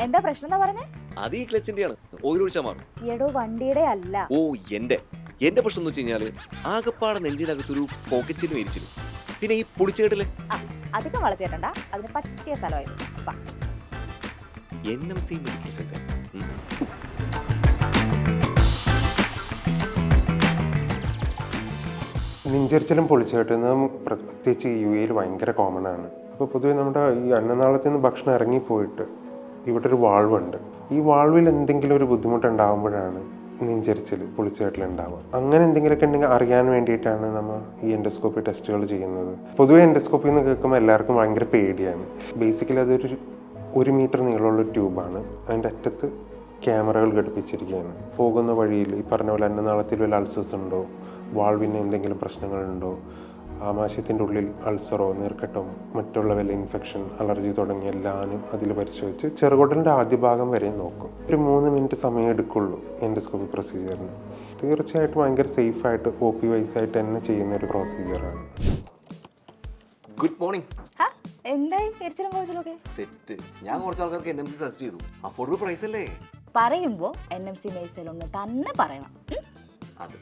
എന്താ പ്രശ്നം എന്നാ പറഞ്ഞേ? അത് ഈ ക്ലച്ചിന്റെയാണ്. ഓയിൽ ഒഴിച്ചാൽ മാറും. എടോ വണ്ടിയുടെ അല്ല. ഓ എന്റെ പ്രശ്നം എന്ന് വെച്ച് കഴിഞ്ഞാല് ആകപ്പാടെ നെഞ്ചിനകത്തൊരു പോക്കച്ചിലും എരിച്ചിലും. പിന്നെ ഈ പൊളിച്ചേട്ടില് അധികം വളച്ചേട്ടണ്ട, അതിന് പറ്റിയ സ്ഥലമായിരുന്നു. NMC medical centre. നെഞ്ചരിച്ചിലും പൊളിച്ചേട്ടുന്നതും പ്രത്യേകിച്ച് UAE ഭയങ്കര കോമൺ ആണ്. അപ്പോൾ പൊതുവെ നമ്മുടെ ഈ അന്നനാളത്തിൽ നിന്ന് ഭക്ഷണം ഇറങ്ങിപ്പോയിട്ട് ഇവിടെ ഒരു വാൾവുണ്ട്. ഈ വാൾവിൽ എന്തെങ്കിലും ഒരു ബുദ്ധിമുട്ടുണ്ടാകുമ്പോഴാണ് നെഞ്ചരിച്ചിൽ പൊളിച്ചേട്ടിലുണ്ടാവുക. അങ്ങനെ എന്തെങ്കിലുമൊക്കെ ഉണ്ടെങ്കിൽ അറിയാൻ വേണ്ടിയിട്ടാണ് നമ്മൾ ഈ എൻഡോസ്കോപ്പി ടെസ്റ്റുകൾ ചെയ്യുന്നത്. പൊതുവെ എൻഡോസ്കോപ്പി എന്ന് കേൾക്കുമ്പോൾ എല്ലാവർക്കും ഭയങ്കര പേടിയാണ്. ബേസിക്കലി അതൊരു 1 മീറ്റർ നീളമുള്ള ട്യൂബാണ്. അതിൻ്റെ അറ്റത്ത് ക്യാമറകൾ ഘടിപ്പിച്ചിരിക്കുകയാണ്. പോകുന്ന വഴിയിൽ ഈ പറഞ്ഞ പോലെ അന്നനാളത്തിൽ വല്ല അൾസേഴ്സ് ഉണ്ടോ, വാൾവിന് എന്തെങ്കിലും പ്രശ്നങ്ങളുണ്ടോ, ആമാശയത്തിൻ്റെ ഉള്ളിൽ അൾസറോ നീർക്കെട്ടോ മറ്റുള്ള വല്ല ഇൻഫെക്ഷൻ, അലർജി തുടങ്ങിയ എല്ലാവരും അതിൽ പരിശോധിച്ച് ചെറുകുടലിൻ്റെ ആദ്യ ഭാഗം വരെ നോക്കും. ഒരു 3 മിനിറ്റ് സമയം എടുക്കുള്ളൂ എൻഡോസ്കോപ്പി പ്രൊസീജിയറിന്. തീർച്ചയായിട്ടും ഭയങ്കര സേഫായിട്ട് OP വൈസായിട്ട് തന്നെ ചെയ്യുന്ന ഒരു പ്രൊസീജിയറാണ്. Good morning. എന്തായി എരിച്ചിലും പോയിച്ചിലൊക്കെ? സെറ്റ്. ഞാൻ കുറച്ച് ആൾക്കാർക്ക് NMC സജസ്റ്റ് ചെയ്തു. അഫോർഡബിൾ പ്രൈസ് അല്ലേ? പറയുമ്പോ NMC മെയ്സൽ ഒന്ന് തന്നെ പറയണം. അത്